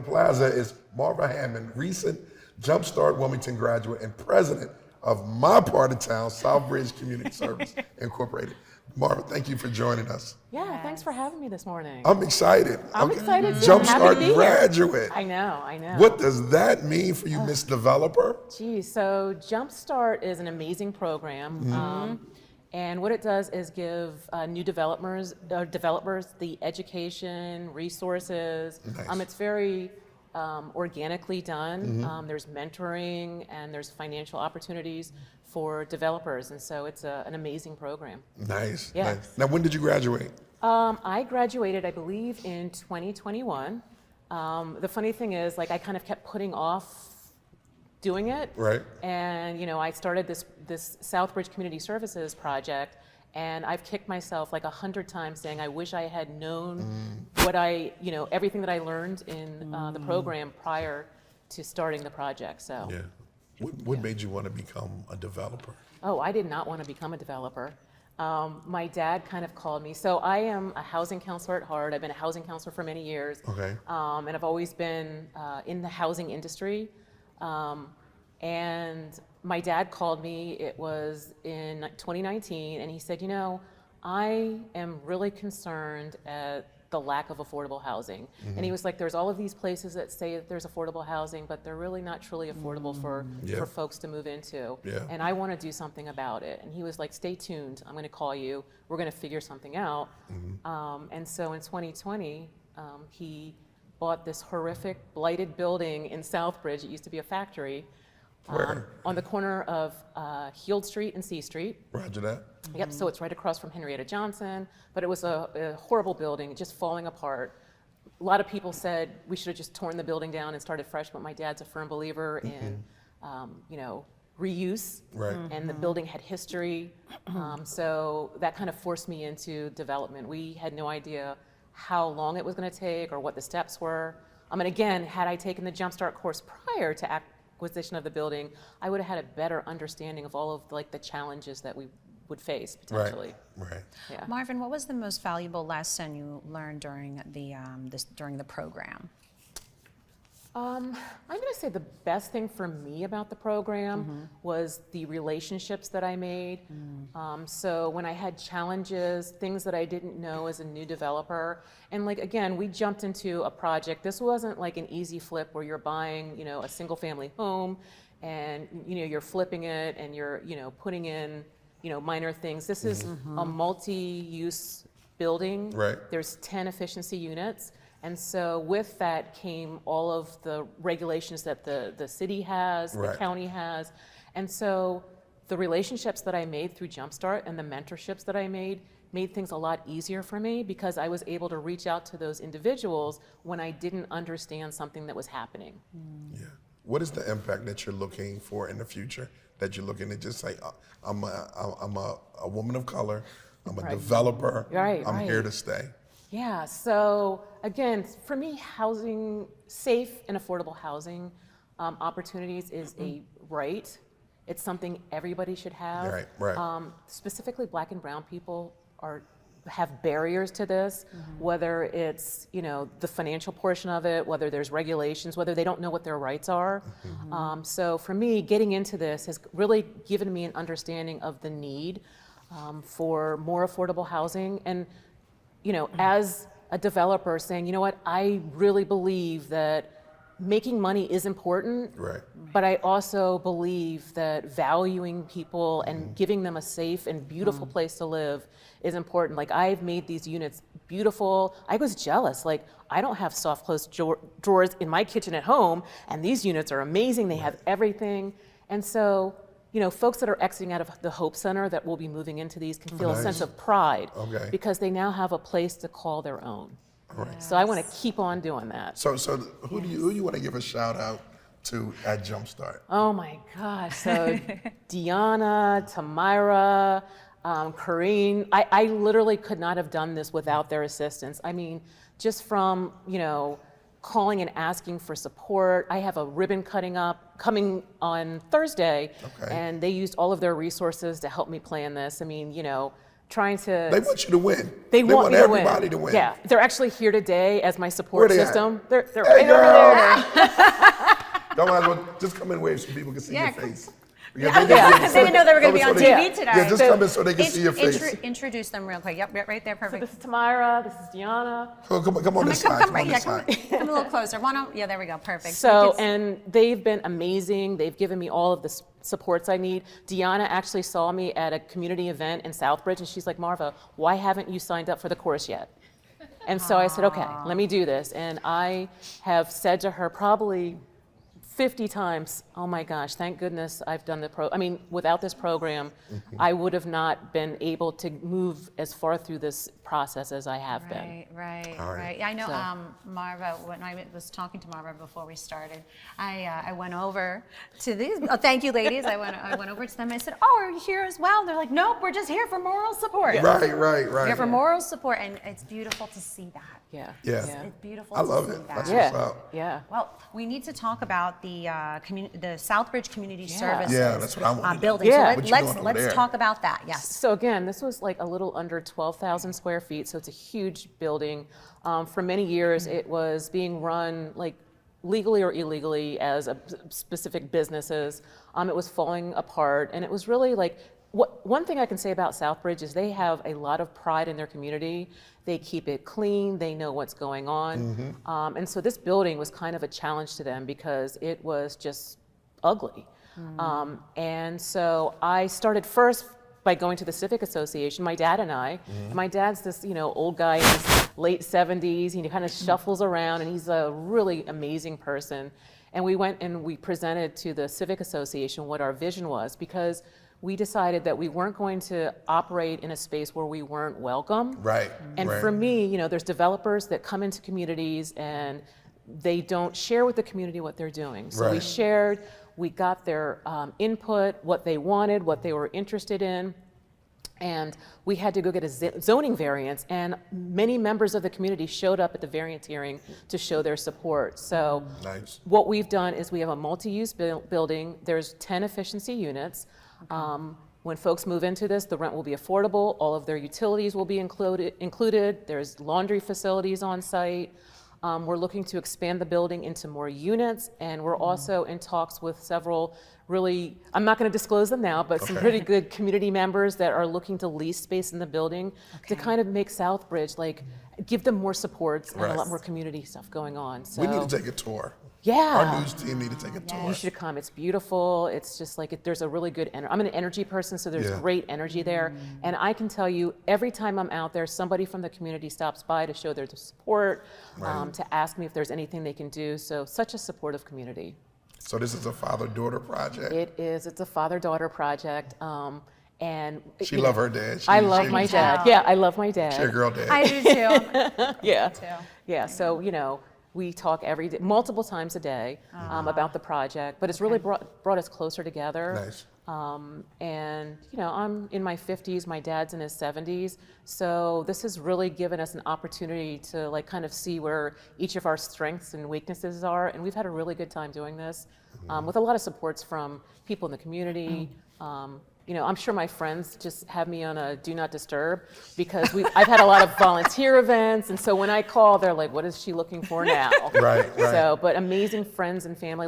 the plaza is Marva Hammond, recent JumpStart Wilmington graduate and president of my part of town, Southbridge Community Service Incorporated. Marva, thank you for joining us. Yeah, thanks for having me this morning. I'm excited. I'm excited too. JumpStart graduate. I know. What does that mean for you, Miss Developer? Geez, so JumpStart is an amazing program. And what it does is give new developers the education, resources. Nice. It's very organically done. There's mentoring and there's financial opportunities for developers. And so it's an amazing program. Nice, Yeah. nice. Now, when did you graduate? I graduated, I believe, in 2021. The funny thing is, like, I kind of kept putting off doing it. Right. And, I started this Southbridge Community Services project, and I've kicked myself like 100 times saying I wish I had known what everything that I learned in the program prior to starting the project, so. Yeah. What made you want to become a developer? Oh, I did not want to become a developer. My dad kind of called me. So I am a housing counselor at heart. I've been a housing counselor for many years. Okay. And I've always been in the housing industry. And my dad called me, it was in 2019, and he said, I am really concerned at the lack of affordable housing. And he was like, there's all of these places that say that there's affordable housing, but they're really not truly affordable for folks to move into. Yeah. And I want to do something about it. And he was like, stay tuned, I'm going to call you, we're going to figure something out. And so in 2020, he bought this horrific blighted building in Southbridge. It used to be a factory. Where? On the corner of Heald Street and C Street. Roger that. Yep, so it's right across from Henrietta Johnson, but it was a horrible building, just falling apart. A lot of people said we should have just torn the building down and started fresh, but my dad's a firm believer in, reuse. Right. And the building had history, so that kind of forced me into development. We had no idea how long it was going to take or what the steps were. And again, had I taken the JumpStart course prior to acquisition of the building, I would have had a better understanding of all of the challenges that we would face potentially. Right. Yeah. Marvin, what was the most valuable lesson you learned during the program? I'm going to say the best thing for me about the program was the relationships that I made. So when I had challenges, things that I didn't know as a new developer, and again, we jumped into a project. This wasn't like an easy flip where you're buying, a single family home and, you're flipping it and you're, putting in, minor things. This is a multi-use building. Right. There's 10 efficiency units. And so with that came all of the regulations that the city has, the county has. And so the relationships that I made through JumpStart and the mentorships that I made things a lot easier for me because I was able to reach out to those individuals when I didn't understand something that was happening. Yeah. What is the impact that you're looking for in the future? That you're looking to just say, I'm a woman of color, I'm a developer, I'm here to stay. Yeah, so again, for me, housing, safe and affordable housing opportunities is a right. It's something everybody should have. Right. Specifically, Black and brown people have barriers to this, whether it's the financial portion of it, whether there's regulations, whether they don't know what their rights are. So for me, getting into this has really given me an understanding of the need for more affordable housing. And as a developer saying, what, I really believe that making money is important, but I also believe that valuing people and giving them a safe and beautiful place to live is important. I've made these units beautiful. I was jealous. I don't have soft close drawers in my kitchen at home, and these units are amazing. They have everything. And so, folks that are exiting out of the Hope Center that will be moving into these can feel a sense of pride because they now have a place to call their own. So I want to keep on doing that. So who do you want to give a shout out to at JumpStart? Oh my gosh, so Deanna, Tamira, Corrine, I literally could not have done this without their assistance. I mean, just from, calling and asking for support. I have a ribbon cutting up coming on Thursday, and they used all of their resources to help me plan this. I mean, trying to. They want you to win. They want me everybody to win. Yeah, they're actually here today as my support Where they system. at? They're Hey, right over girl. there. Don't mind, well, just come and wave so people can see your face. Yeah, they didn't know they were going to be on TV today. Yeah, just come in so they can see your face. Introduce them real quick. Yep, right there, So perfect. this is Tamara. This is Deanna. Oh, come on this side. Come on this side. Come a little closer. Yeah, there we go, perfect. So, and they've been amazing. They've given me all of the supports I need. Deanna actually saw me at a community event in Southbridge, and she's like, Marva, why haven't you signed up for the course yet? And so I said, okay, let me do this. And I have said to her probably 50 times, oh my gosh, thank goodness I've done without this program, I would have not been able to move as far through this process as I have been. Right. Yeah, I know Marva, when I was talking to Marva before we started, I went over to these, thank you ladies, I went over to them and I said, oh, are you here as well? They're like, nope, we're just here for moral support. Right. We're here for moral support, and it's beautiful to see that. Yeah. It's beautiful I love to see it. that. That's what's up. Yeah. Well, we need to talk about the Southbridge Community Services Yeah, that's what I want to do. building. Yeah. So What you doing over let's there? talk about that. Yes. So again, this was like a little under 12,000 square feet, so it's a huge building. For many years, it was being run like legally or illegally as a specific businesses. It was falling apart, and it was really like, one thing I can say about Southbridge is they have a lot of pride in their community. They keep it clean, they know what's going on. And so this building was kind of a challenge to them because it was just ugly. And so I started first by going to the Civic Association, my dad and I. And my dad's this, old guy in his late 70s. He kind of shuffles around, and he's a really amazing person. And we went and we presented to the Civic Association what our vision was, because we decided that we weren't going to operate in a space where we weren't welcome. Right. And for me, there's developers that come into communities and they don't share with the community what they're doing. So we shared, we got their input, what they wanted, what they were interested in. And we had to go get a zoning variance, and many members of the community showed up at the variance hearing to show their support. So what we've done is we have a multi-use building. There's 10 efficiency units. When folks move into this, the rent will be affordable. All of their utilities will be included. There's laundry facilities on site. We're looking to expand the building into more units, and we're also in talks with several really, I'm not going to disclose them now, but some pretty good community members that are looking to lease space in the building to kind of make Southbridge, like, give them more supports and a lot more community stuff going on. So we need to take a tour. Yeah. Our news team need to take a tour. You should come. It's beautiful. It's just like, there's a really good I'm an energy person, so there's great energy there. And I can tell you, every time I'm out there, somebody from the community stops by to show their support, to ask me if there's anything they can do. So such a supportive community. So this is a father-daughter project? It is. It's a father-daughter project. And she love her dad. I love my dad. Yeah, I love my dad. She a girl dad. I do too. Yeah. So, we talk every day, multiple times a day, about the project, but it's really brought us closer together. Nice. And I'm in my 50s, my dad's in his 70s, so this has really given us an opportunity to like kind of see where each of our strengths and weaknesses are, and we've had a really good time doing this, with a lot of supports from people in the community. I'm sure my friends just have me on a do not disturb, because I've had a lot of volunteer events, and so when I call, they're like, what is she looking for now? Right. So, but amazing friends and family.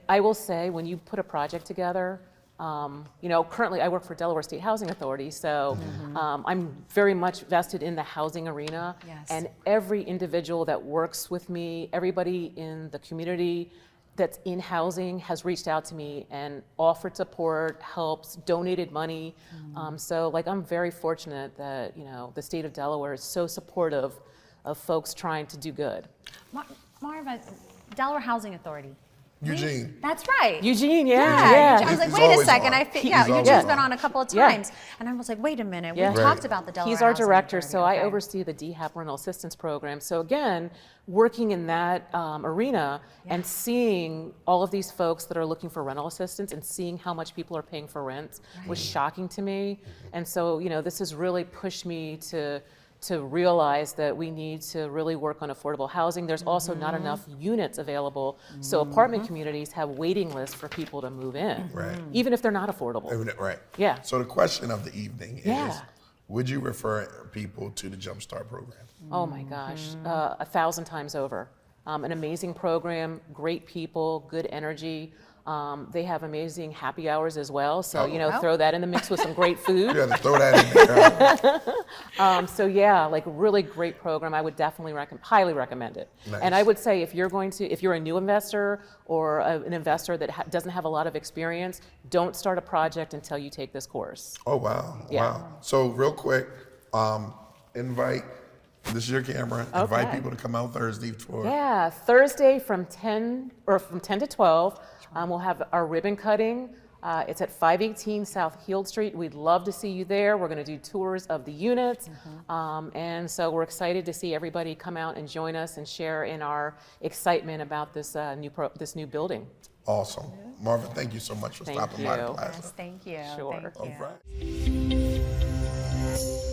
I will say, when you put a project together, currently I work for Delaware State Housing Authority, so I'm very much vested in the housing arena. Yes. And every individual that works with me, everybody in the community that's in housing has reached out to me and offered support, helps, donated money. So I'm very fortunate that, the state of Delaware is so supportive of folks trying to do good. Marva, Delaware Housing Authority. Eugene. That's right. Eugene, yeah. I was like, He's wait a always second. on. Eugene's been on a couple of times. And I was like, wait a minute. Yeah. We talked about the Delaware He's our Housing director, Authority. so I oversee the DHAP Rental Assistance Program. So again, working in that arena and seeing all of these folks that are looking for rental assistance and seeing how much people are paying for rent was shocking to me. And so, this has really pushed me to to realize that we need to really work on affordable housing. There's also not enough units available, so apartment communities have waiting lists for people to move in, Right. even if they're not affordable. Right. Yeah. So the question of the evening is, Yeah. would you refer people to the JumpStart program? Oh my gosh, 1,000 times over. An amazing program, great people, good energy. They have amazing happy hours as well, so throw that in the mix with some great food. You have to throw that in there. So yeah, like really great program. I would definitely highly recommend it. Nice. And I would say if you're a new investor or an investor that doesn't have a lot of experience, don't start a project until you take this course. Oh, wow. Yeah. Wow. So real quick, this is your camera. Invite Okay. people to come out Thursday for. Yeah, Thursday from 10 to 12, we'll have our ribbon cutting. It's at 518 South Heald Street. We'd love to see you there. We're going to do tours of the units. And so we're excited to see everybody come out and join us and share in our excitement about this new building. Awesome. Marva, thank you so much for Thank stopping by the you. plaza. Yes, thank you. Sure. Thank you. All right.